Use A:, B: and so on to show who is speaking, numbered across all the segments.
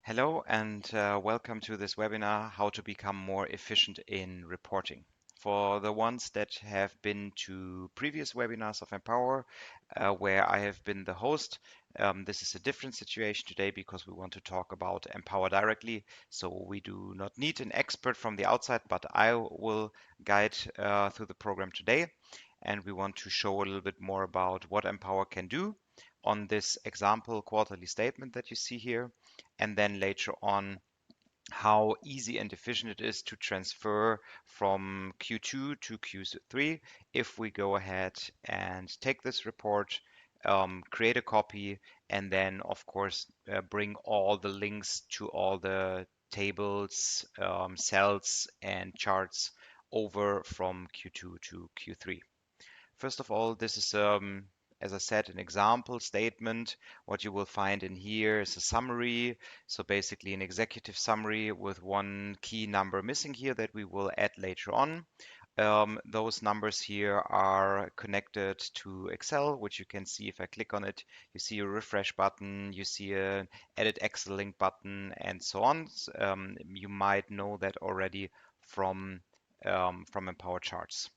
A: Hello and welcome to this webinar, How to Become More Efficient in Reporting. For the ones that have been to previous webinars of Empower, where I have been the host, this is a different situation today because we want to talk about Empower directly. So we do not need an expert from the outside, but I will guide through the program today. And we want to show a little bit more about what Empower can do on this example quarterly statement that you see here, and then later on how easy and efficient it is to transfer from Q2 to Q3 if we go ahead and take this report, create a copy, and then of course bring all the links to all the tables, cells, and charts over from Q2 to Q3. First of all, this is, as I said, an example statement. What you will find in here is a summary. So basically an executive summary with one key number missing here that we will add later on. Those numbers here are connected to Excel, which you can see if I click on it. You see a refresh button, you see a edit Excel link button, and so on. You might know that already from Empower Charts.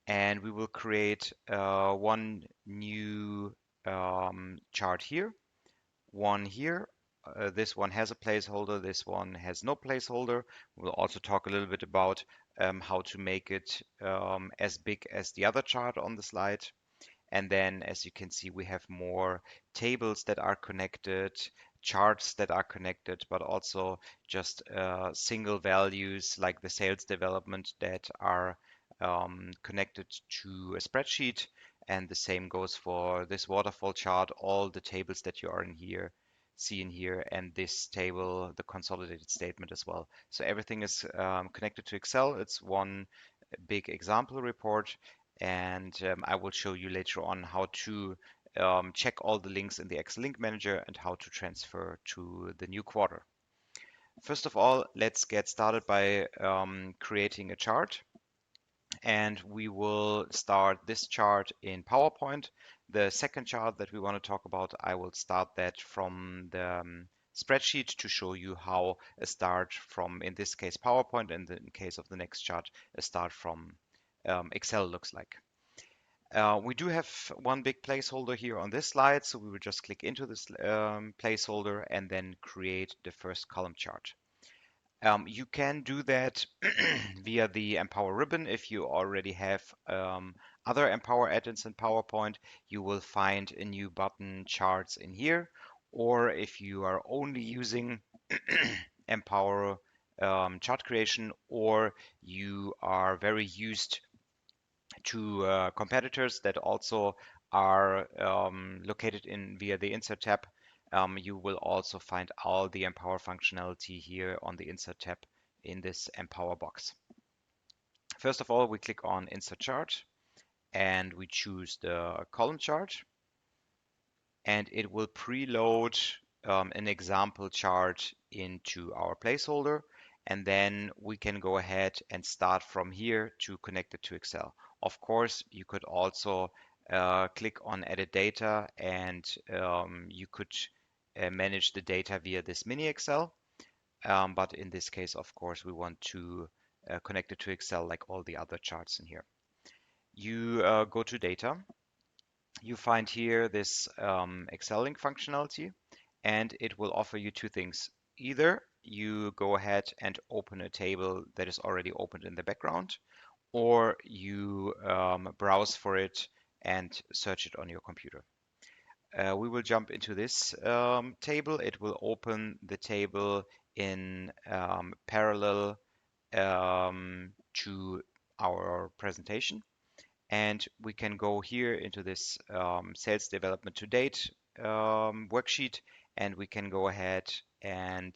A: And we will create one new chart here, one here. This one has a placeholder, this one has no placeholder. We'll also talk a little bit about how to make it as big as the other chart on the slide. And then, as you can see, we have more tables that are connected, charts that are connected, but also just single values like the sales development that are connected to a spreadsheet. And the same goes for this waterfall chart, all the tables that you are in here, see in here, and this table, the consolidated statement as well. So everything is connected to Excel. It's one big example report, and I will show you later on how to check all the links in the Excel Link Manager and how to transfer to the new quarter. First of all, let's get started by creating a chart. And we will start this chart in PowerPoint. The second chart that we want to talk about, I will start that from the spreadsheet to show you how a start from, in this case, PowerPoint, and in case of the next chart, a start from Excel looks like. We do have one big placeholder here on this slide, so we will just click into this placeholder and then create the first column chart. You can do that via the Empower ribbon. If you already have other Empower add-ins in PowerPoint, you will find a new button, Charts, in here. Or if you are only using Empower chart creation, or you are very used to competitors that also are located in via the Insert tab, you will also find all the Empower functionality here on the Insert tab in this Empower box. First of all, we click on Insert Chart and we choose the column chart, and it will preload an example chart into our placeholder, and then we can go ahead and start from here to connect it to Excel. Of course, you could also click on Edit Data, and you could manage the data via this mini Excel. But in this case, of course, we want to connect it to Excel like all the other charts in here. You go to Data. You find here this Excel link functionality, and it will offer you two things. Either you go ahead and open a table that is already opened in the background, or you browse for it and search it on your computer. We will jump into this table. It will open the table in parallel to our presentation. And we can go here into this sales development to date worksheet, and we can go ahead and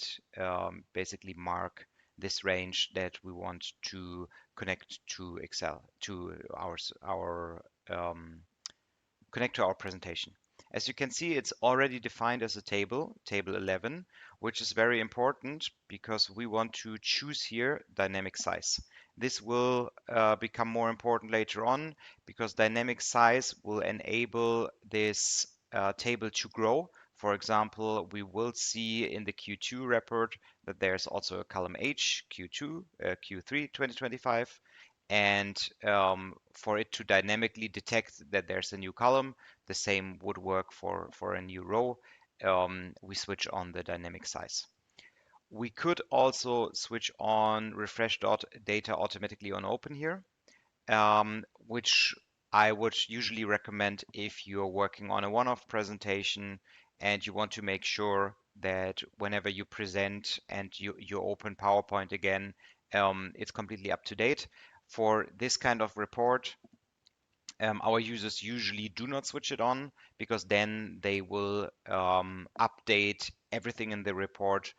A: basically mark this range that we want to connect to Excel, to connect to our presentation. As you can see, it's already defined as a table, table 11, which is very important because we want to choose here dynamic size. This will become more important later on because dynamic size will enable this table to grow For example, we will see in the Q2 report that there's also a column H, Q2, Q3 2025. And for it to dynamically detect that there's a new column, the same would work for a new row. We switch on the dynamic size. We could also switch on refresh data automatically on open here, which I would usually recommend if you're working on a one-off presentation and you want to make sure that whenever you present and you open PowerPoint again, it's completely up to date. For this kind of report, our users usually do not switch it on because then they will update everything in the report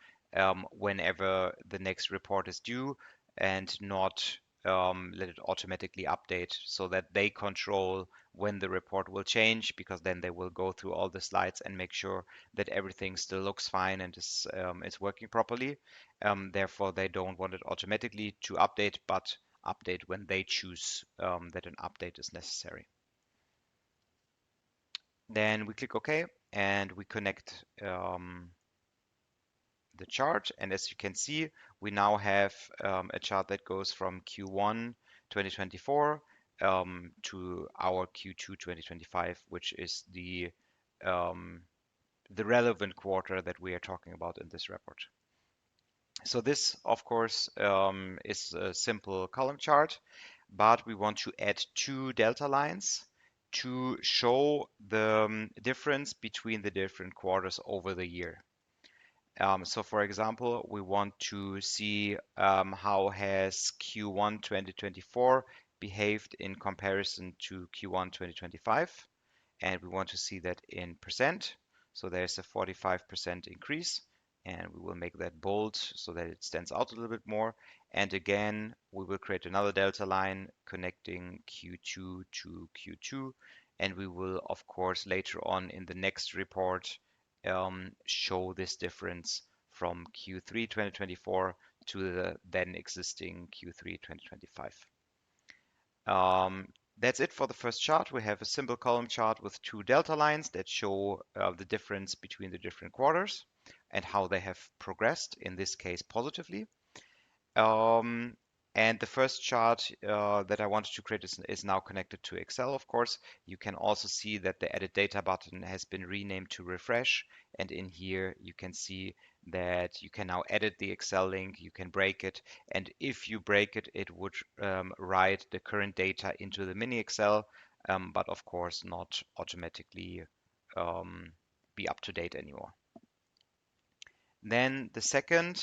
A: whenever the next report is due and not let it automatically update so that they control when the report will change, because then they will go through all the slides and make sure that everything still looks fine and is working properly. Therefore, they don't want it automatically to update, but update when they choose that an update is necessary. Then we click OK and we connect the chart. And as you can see, we now have a chart that goes from Q1 2024 to our Q2 2025, which is the relevant quarter that we are talking about in this report. So this, of course, is a simple column chart, but we want to add two delta lines to show the difference between the different quarters over the year. So for example, we want to see how has Q1 2024 behaved in comparison to Q1 2025, and we want to see that in percent. So there's a 45% increase, and we will make that bold so that it stands out a little bit more. And again, we will create another delta line connecting Q2 to Q2, and we will, of course, later on in the next report show this difference from Q3 2024 to the then existing Q3 2025. That's it for the first chart. We have a simple column chart with two delta lines that show the difference between the different quarters and how they have progressed, in this case positively. And the first chart that I wanted to create is now connected to Excel, of course. You can also see that the Edit Data button has been renamed to Refresh. And in here, you can see that you can now edit the Excel link, you can break it. And if you break it, it would write the current data into the mini Excel, but of course not automatically be up to date anymore. Then the second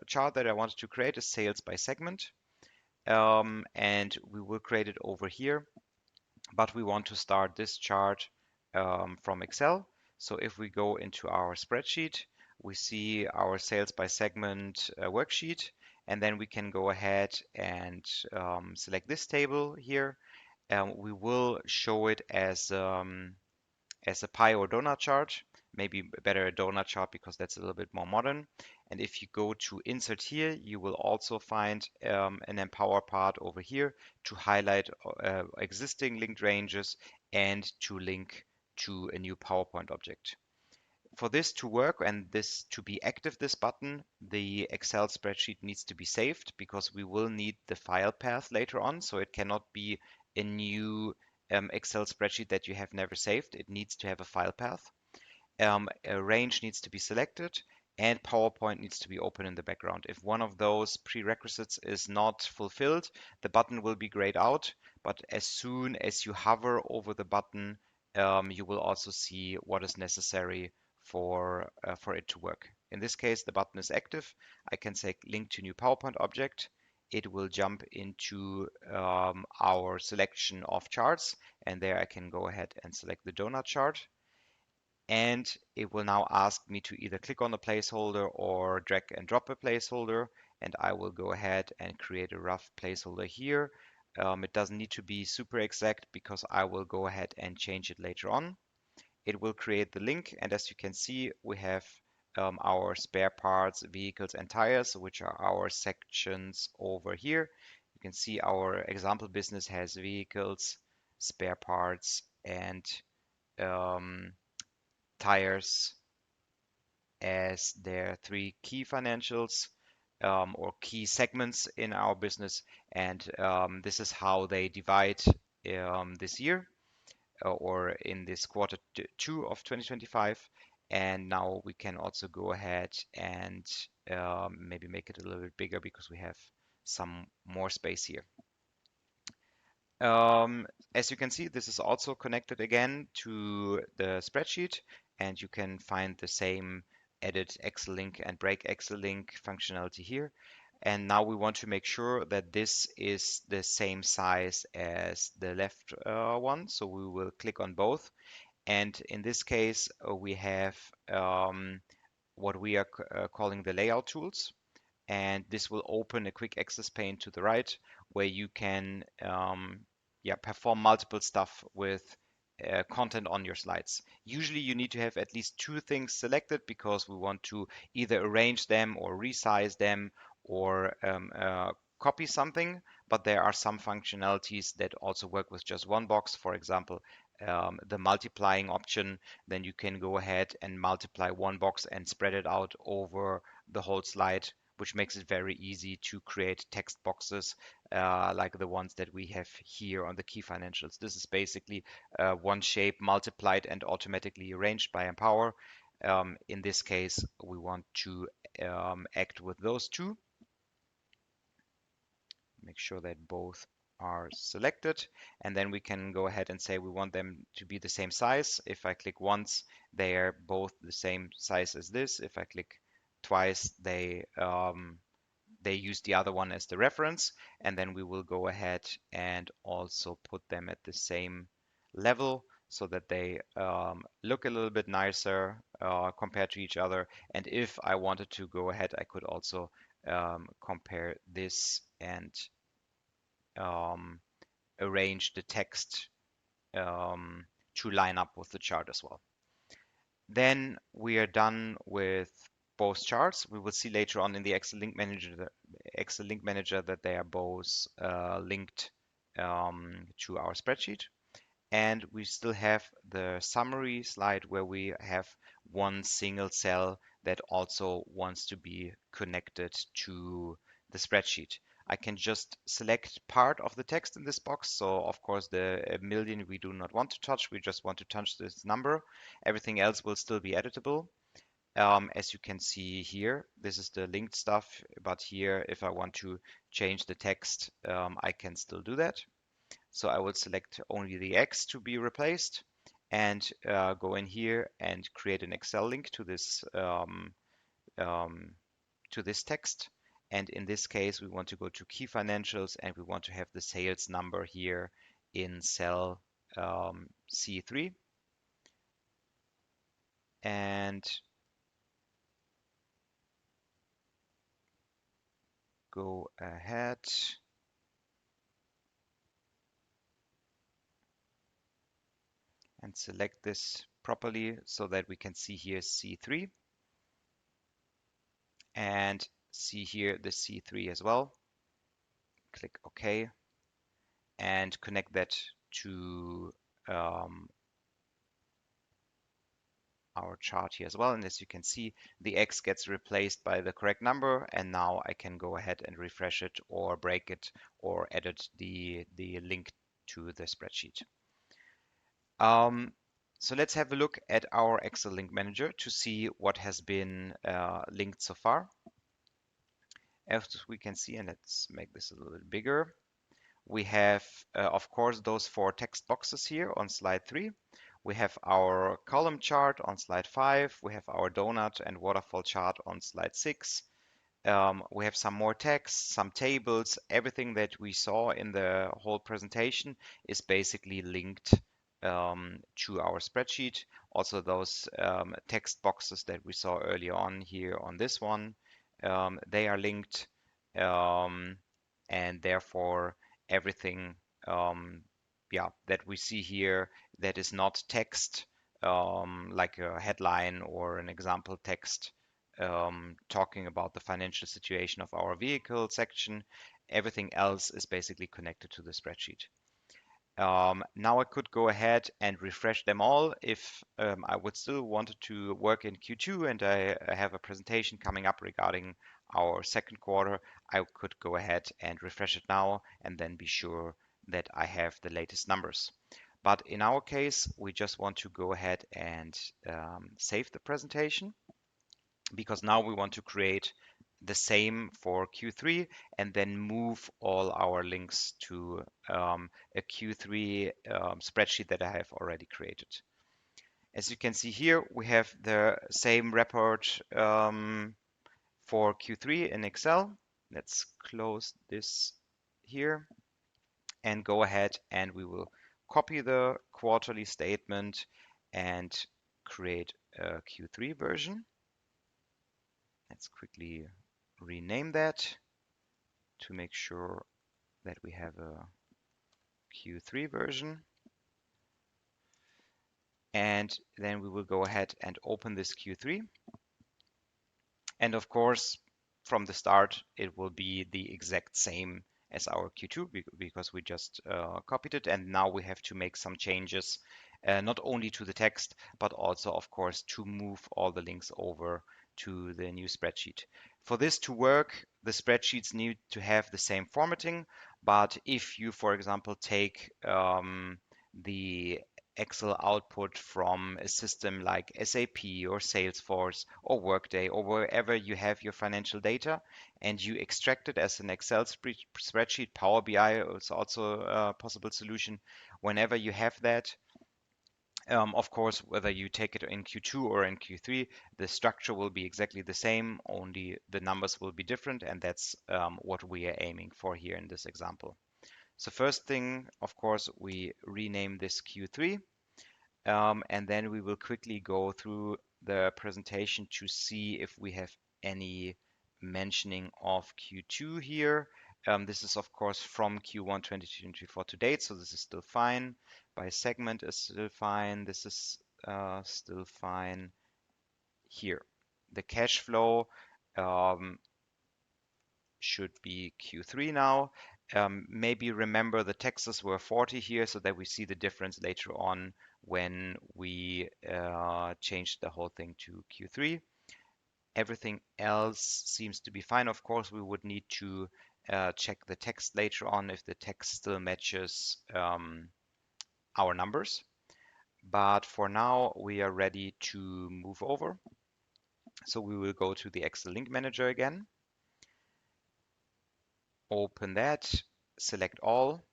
A: chart that I wanted to create is sales by segment. And we will create it over here, but we want to start this chart from Excel. So if we go into our spreadsheet, we see our sales by segment worksheet, and then we can go ahead and select this table here. We will show it as a pie or donut chart, maybe better a donut chart because that's a little bit more modern. And if you go to insert here, you will also find an Empower part over here to highlight existing linked ranges and to link to a new PowerPoint object. For this to work and this to be active, this button, the Excel spreadsheet needs to be saved because we will need the file path later on. So it cannot be a new Excel spreadsheet that you have never saved. It needs to have a file path. A range needs to be selected and PowerPoint needs to be open in the background. If one of those prerequisites is not fulfilled, the button will be grayed out. But as soon as you hover over the button, you will also see what is necessary for it to work. In this case, the button is active. I can say link to new PowerPoint object. It will jump into our selection of charts, and there I can go ahead and select the donut chart. And it will now ask me to either click on a placeholder or drag and drop a placeholder, and I will go ahead and create a rough placeholder here. It doesn't need to be super exact because I will go ahead and change it later on. It will create the link, and as you can see, we have our spare parts, vehicles, and tires, which are our sections over here. You can see our example business has vehicles, spare parts, and tires as their three key financials or key segments in our business, and this is how they divide this year or in this quarter two of 2025. And now we can also go ahead and maybe make it a little bit bigger because we have some more space here. As you can see, this is also connected again to the spreadsheet, and you can find the same edit Excel link and break Excel link functionality here. And now we want to make sure that this is the same size as the left one. So we will click on both. And in this case, we have what we are calling the layout tools. And this will open a quick access pane to the right where you can perform multiple stuff with content on your slides. Usually you need to have at least two things selected because we want to either arrange them or resize them or copy something, but there are some functionalities that also work with just one box. For example, the multiplying option, then you can go ahead and multiply one box and spread it out over the whole slide, which makes it very easy to create text boxes like the ones that we have here on the key financials. This is basically one shape multiplied and automatically arranged by Empower. In this case, we want to act with those two. Make sure that both are selected, and then we can go ahead and say we want them to be the same size. If I click once, they are both the same size as this. If I click twice, they use the other one as the reference, and then we will go ahead and also put them at the same level so that they look a little bit nicer compared to each other. And if I wanted to go ahead, I could also compare this and arrange the text to line up with the chart as well. Then we are done with both charts. We will see later on in the Excel Link Manager that they are both linked to our spreadsheet. And we still have the summary slide where we have one single cell that also wants to be connected to the spreadsheet. I can just select part of the text in this box. So of course the million we do not want to touch. We just want to touch this number. Everything else will still be editable. As you can see here, this is the linked stuff, but here if I want to change the text, I can still do that. So I will select only the X to be replaced and go in here and create an Excel link to this text. And in this case, we want to go to key financials and we want to have the sales number here in cell C3. And go ahead and select this properly so that we can see here C3 and see here the C3 as well. Click OK and connect that to our chart here as well. And as you can see, the X gets replaced by the correct number. And now I can go ahead and refresh it or break it or edit the link to the spreadsheet. So let's have a look at our Excel Link Manager to see what has been linked so far. As we can see, and let's make this a little bit bigger, we have, of course, those four text boxes here on slide 3. We have our column chart on slide 5. We have our donut and waterfall chart on slide 6. We have some more text, some tables. Everything that we saw in the whole presentation is basically linked to our spreadsheet. Also those text boxes that we saw earlier on here on this one, they are linked, and therefore everything that we see here that is not text, like a headline or an example text talking about the financial situation of our vehicle section, everything else is basically connected to the spreadsheet. Now I could go ahead and refresh them all if I would still wanted to work in Q2 and I have a presentation coming up regarding our second quarter. I could go ahead and refresh it now and then be sure that I have the latest numbers. But in our case, we just want to go ahead and save the presentation because now we want to create the same for Q3 and then move all our links to a Q3 spreadsheet that I have already created. As you can see here, we have the same report for Q3 in Excel. Let's close this here and go ahead and we will copy the quarterly statement and create a Q3 version. Let's quickly rename that to make sure that we have a Q3 version. And then we will go ahead and open this Q3. And of course, from the start, it will be the exact same as our Q2 because we just copied it. And now we have to make some changes, not only to the text, but also, of course, to move all the links over to the new spreadsheet. For this to work, the spreadsheets need to have the same formatting. But if you, for example, take the Excel output from a system like SAP or Salesforce or Workday or wherever you have your financial data and you extract it as an Excel spreadsheet. Power BI is also a possible solution. Whenever you have that, of course, whether you take it in Q2 or in Q3, the structure will be exactly the same, only the numbers will be different, and that's what we are aiming for here in this example. So first thing, of course, we rename this Q3, and then we will quickly go through the presentation to see if we have any mentioning of Q2 here. This is, of course, from Q1 2024 to date, so this is still fine. By segment is still fine. This is still fine here. The cash flow should be Q3 now. Maybe remember the taxes were 40 here so that we see the difference later on when we change the whole thing to Q3. Everything else seems to be fine. Of course, we would need to check the text later on if the text still matches our numbers. But for now, we are ready to move over. So we will go to the Excel Link Manager again. Open that, select all,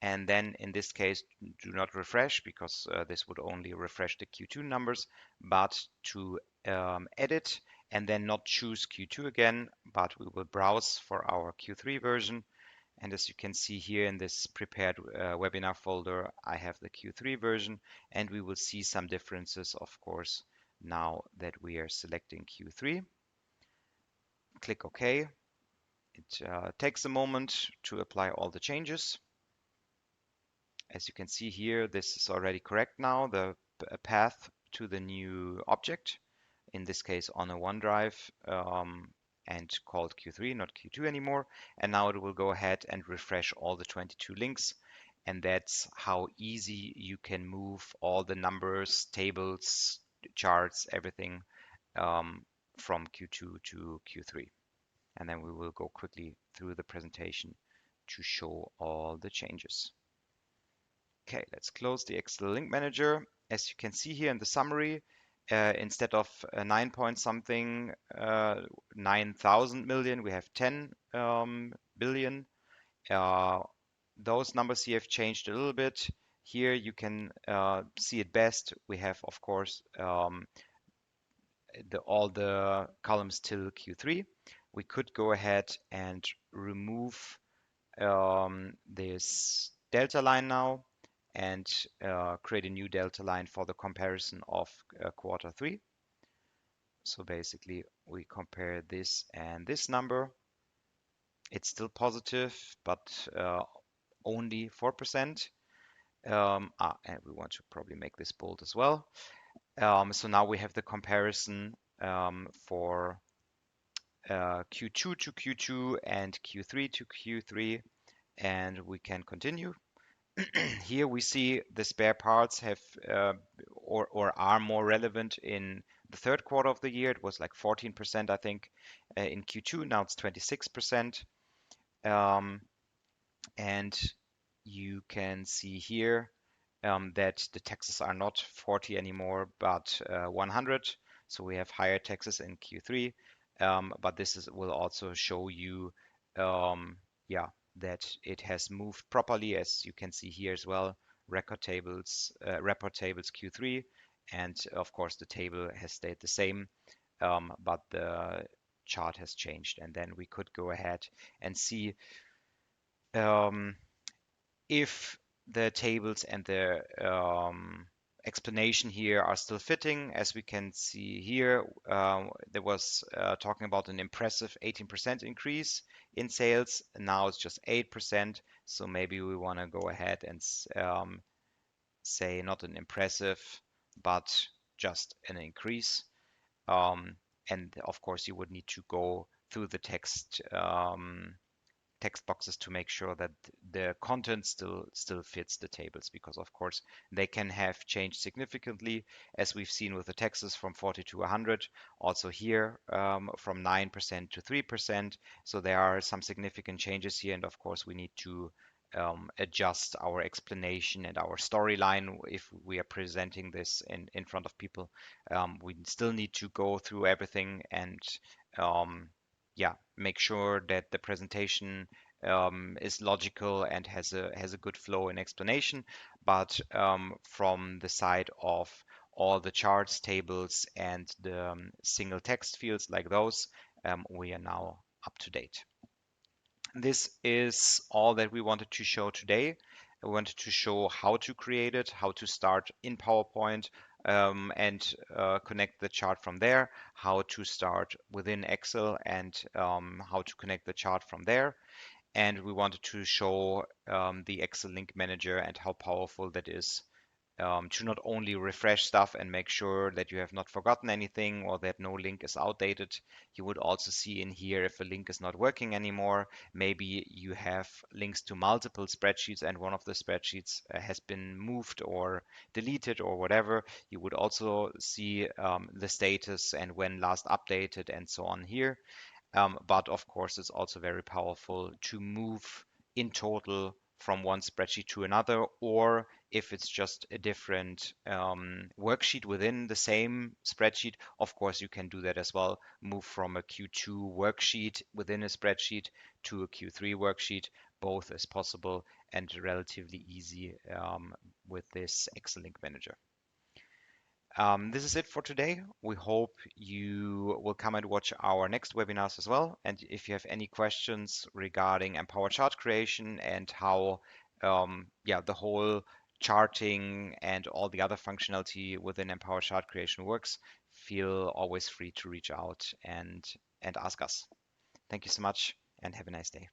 A: and then in this case, do not refresh because this would only refresh the Q2 numbers, but to edit and then not choose Q2 again, but we will browse for our Q3 version. And as you can see here in this prepared webinar folder, I have the Q3 version, and we will see some differences, of course, now that we are selecting Q3. Click OK. It takes a moment to apply all the changes. As you can see here, this is already correct now, the path to the new object, in this case on a OneDrive, and called Q3, not Q2 anymore. And now it will go ahead and refresh all the 22 links. And that's how easy you can move all the numbers, tables, charts, everything from Q2 to Q3. And then we will go quickly through the presentation to show all the changes. Okay, let's close the Excel Link Manager. As you can see here in the summary, instead of 9 point something, 9,000 million, we have 10 billion. Those numbers here have changed a little bit. Here you can see it best. We have, of course, all the columns till Q3. We could go ahead and remove this delta line now and create a new delta line for the comparison of quarter 3. So basically we compare this and this number. It's still positive, but only 4%. And we want to probably make this bold as well. So now we have the comparison for Q2 to Q2 and Q3 to Q3, and we can continue. Here we see the spare parts have or are more relevant in the third quarter of the year. It was like 14%, I think, in Q2. Now it's 26%. Um, and you can see here that the taxes are not 40 anymore, but 100. So we have higher taxes in Q3, but will also show you, um, yeah, that it has moved properly, as you can see here as well. Report tables Q3, and of course the table has stayed the same, but the chart has changed. And then we could go ahead and see um, if the tables and the explanation here are still fitting. As we can see here, there was talking about an impressive 18% increase in sales. Now it's just 8%. So maybe we want to go ahead and say not an impressive, but just an increase. Um, and of course, you would need to go through the text boxes to make sure that the content still fits the tables, because of course they can have changed significantly, as we've seen with the taxes from 40 to 100. Also here from 9% to 3%. So there are some significant changes here, and of course we need to adjust our explanation and our storyline if we are presenting this in front of people. We still need to go through everything and yeah, make sure that the presentation is logical and has a good flow and explanation. But from the side of all the charts, tables, and the single text fields like those, we are now up to date. This is all that we wanted to show today. I wanted to show how to create it, how to start in PowerPoint, and connect the chart from there, how to start within Excel, and how to connect the chart from there. And we wanted to show the Excel Link Manager and how powerful that is to not only refresh stuff and make sure that you have not forgotten anything or that no link is outdated. You would also see in here if a link is not working anymore. Maybe you have links to multiple spreadsheets and one of the spreadsheets has been moved or deleted or whatever. You would also see the status and when last updated and so on here. But of course, it's also very powerful to move in total from one spreadsheet to another, or if it's just a different worksheet within the same spreadsheet, of course, you can do that as well. Move from a Q2 worksheet within a spreadsheet to a Q3 worksheet. Both is possible and relatively easy with this Excel Link Manager. This is it for today. We hope you will come and watch our next webinars as well. And if you have any questions regarding Empower chart creation and how yeah, the whole charting and all the other functionality within Empower chart creation works, feel always free to reach out and ask us. Thank you so much and have a nice day.